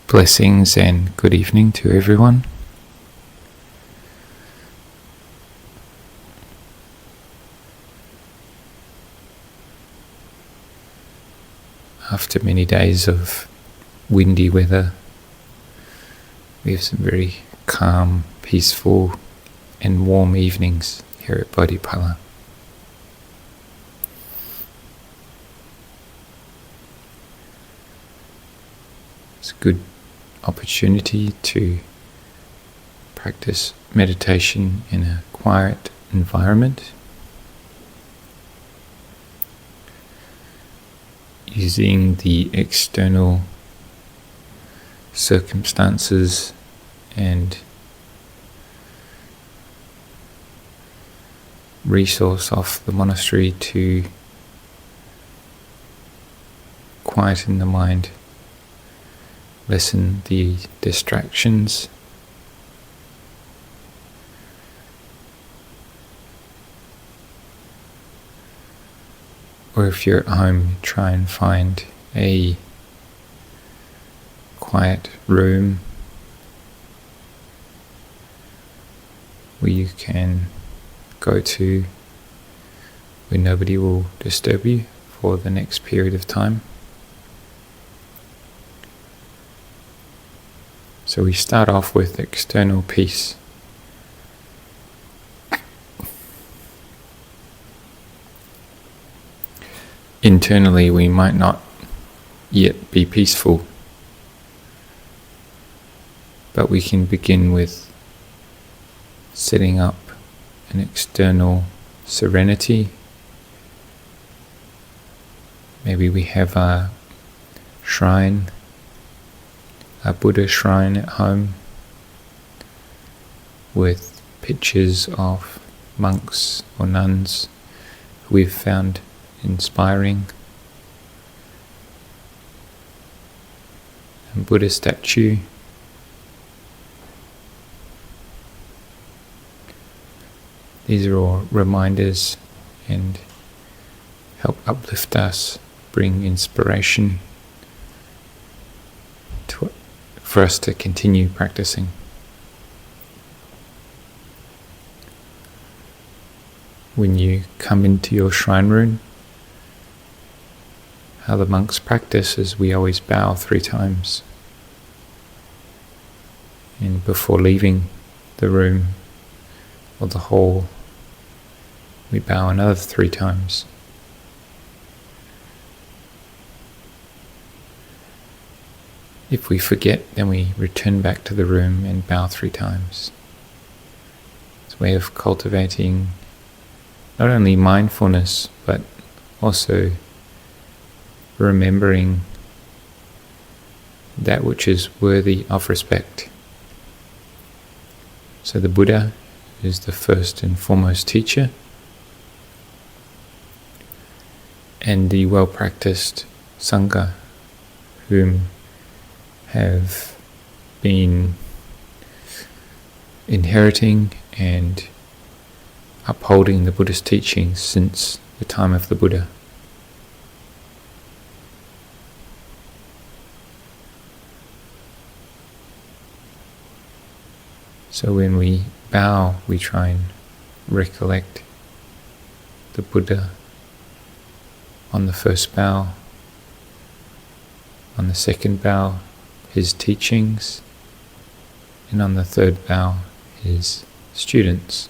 Blessings and good evening to everyone. After many days of windy weather, we have some very calm, peaceful and warm evenings here at Bodhipala. It's a good opportunity to practice meditation in a quiet environment, using the external circumstances and resource of the monastery to quieten the mind, lessen the distractions, or if you're at home, try and find a quiet room where you can go to, where nobody will disturb you for the next period of time. So we start off with external peace. Internally, we might not yet be peaceful, but we can begin with setting up an external serenity. Maybe we have a shrine, a Buddha shrine at home with pictures of monks or nuns who we've found inspiring, a Buddha statue, these are all reminders and help uplift us, bring inspiration for us to continue practicing. When you come into your shrine room, how the monks practice is we always bow 3 times. And before leaving the room or the hall, we bow another 3 times. If we forget, then we return back to the room and bow 3 times. It's a way of cultivating not only mindfulness, but also remembering that which is worthy of respect. So the Buddha is the first and foremost teacher, and the well-practiced Sangha, whom have been inheriting and upholding the Buddhist teachings since the time of the Buddha. So when we bow, we try and recollect the Buddha on the first bow, on the second bow, his teachings, and on the third bow, his students.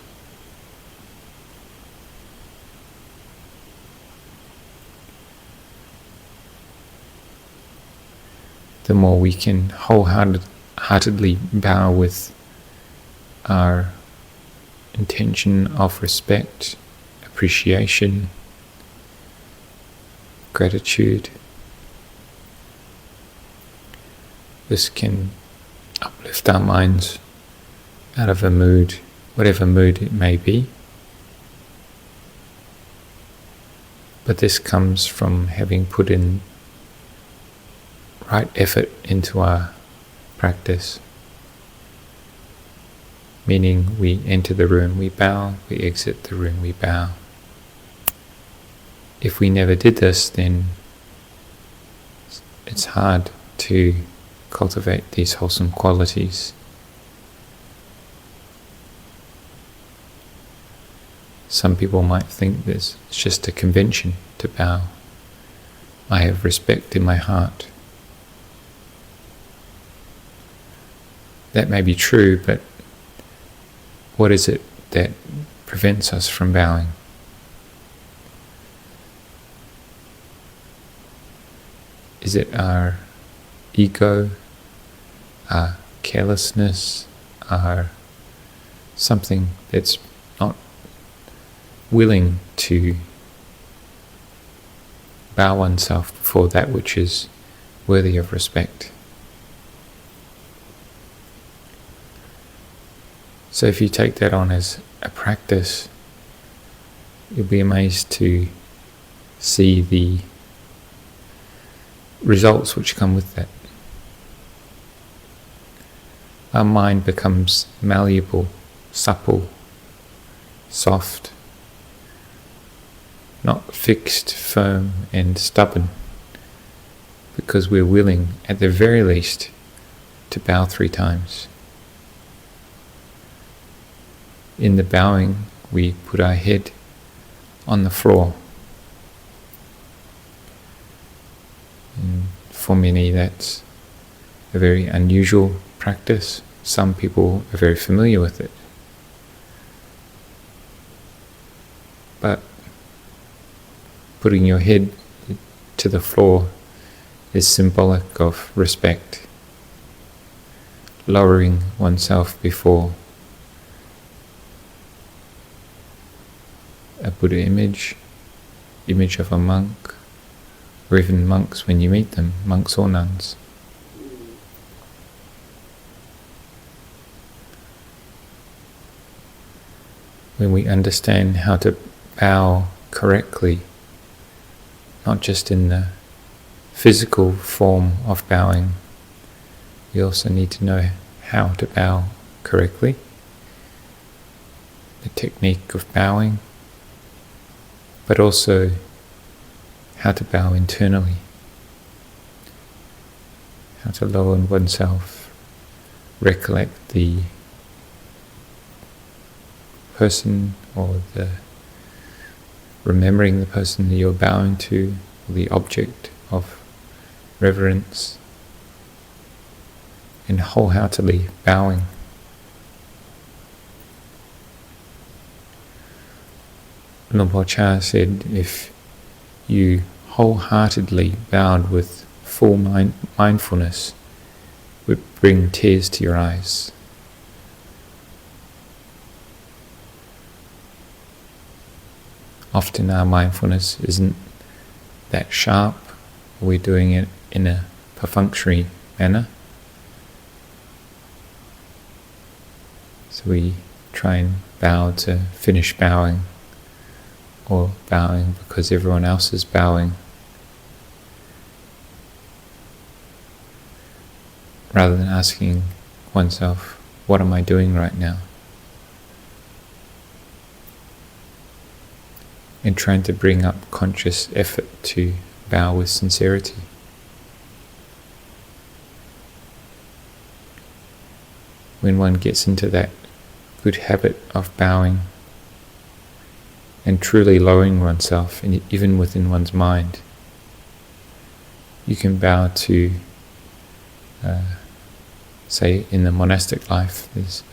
The more we can wholeheartedly bow with our intention of respect, appreciation, gratitude, this can uplift our minds out of a mood, whatever mood it may be. But this comes from having put in right effort into our practice. Meaning we enter the room, we bow, we exit the room, we bow. If we never did this, then it's hard to cultivate these wholesome qualities. Some people might think this is just a convention to bow. I have respect in my heart. That may be true, but what is it that prevents us from bowing? Is it our ego, our carelessness, our something that's not willing to bow oneself before that which is worthy of respect? So if you take that on as a practice, you'll be amazed to see the results which come with that. Our mind becomes malleable, supple, soft, not fixed, firm and stubborn, because we're willing, at the very least, to bow 3 times. In the bowing, we put our head on the floor. And for many, that's a very unusual practice. Some people are very familiar with it. But putting your head to the floor is symbolic of respect, lowering oneself before a Buddha image of a monk, or even monks when you meet them, monks or nuns. When we understand how to bow correctly, not just in the physical form of bowing, we also need to know how to bow correctly, the technique of bowing, but also how to bow internally, how to lower oneself, recollect the person or remembering the person that you're bowing to, or the object of reverence, and wholeheartedly bowing. Lumpur Cha said, if you wholeheartedly bowed with full mindfulness, would bring tears to your eyes. Often our mindfulness isn't that sharp. We're doing it in a perfunctory manner. So we try and bow to finish bowing, or bowing because everyone else is bowing, rather than asking oneself, what am I doing right now? And trying to bring up conscious effort to bow with sincerity. When one gets into that good habit of bowing and truly lowering oneself, and even within one's mind, you can bow to, say in the monastic life, there's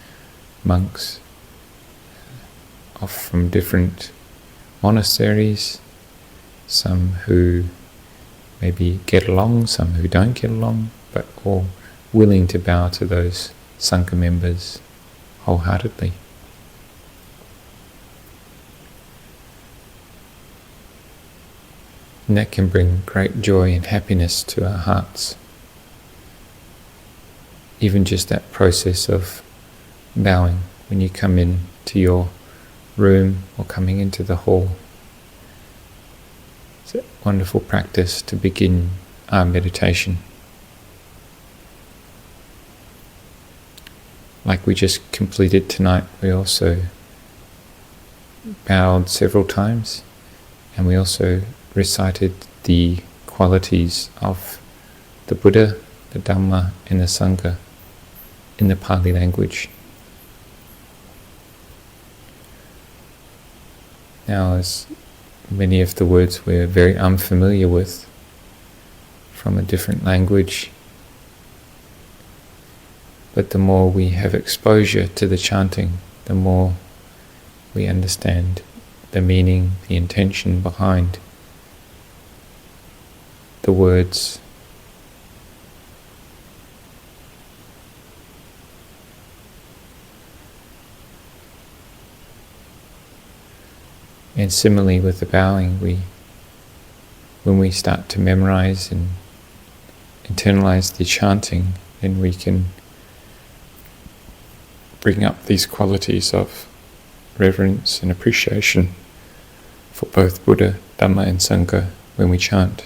monks from different monasteries, some who maybe get along, some who don't get along, but all willing to bow to those Sangha members wholeheartedly. And that can bring great joy and happiness to our hearts. Even just that process of bowing when you come in to your room or coming into the hall. It's a wonderful practice to begin our meditation. Like we just completed tonight, we also bowed several times, and we also recited the qualities of the Buddha the Dhamma and the Sangha in the Pali language. Now, as many of the words we're very unfamiliar with from a different language, but the more we have exposure to the chanting, the more we understand the meaning, the intention behind the words. And similarly with the bowing, when we start to memorize and internalize the chanting, then we can bring up these qualities of reverence and appreciation for both Buddha, Dhamma and Sangha when we chant.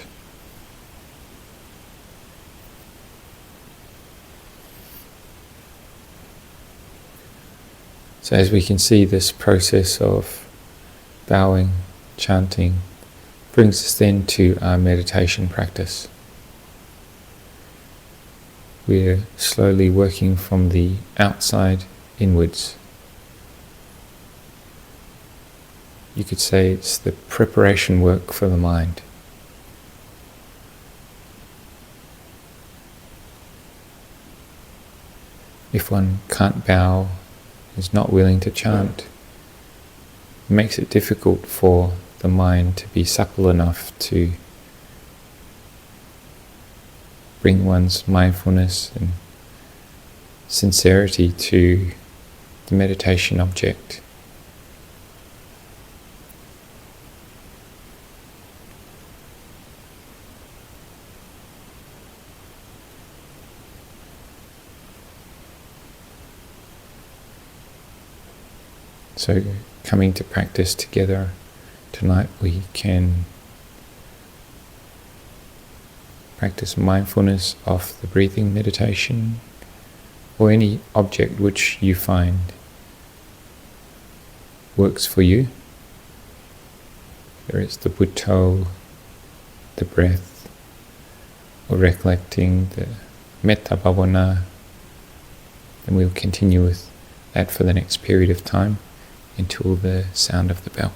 So as we can see, this process of bowing, chanting, brings us then to our meditation practice. We're slowly working from the outside inwards. You could say it's the preparation work for the mind. If one can't bow, is not willing to chant, it makes it difficult for the mind to be supple enough to bring one's mindfulness and sincerity to the meditation object. So coming to practice together tonight, we can practice mindfulness of the breathing meditation or any object which you find works for you. Whether it's the Buddho, the breath, or recollecting the metta bhavana, and we'll continue with that for the next period of time until the sound of the bell.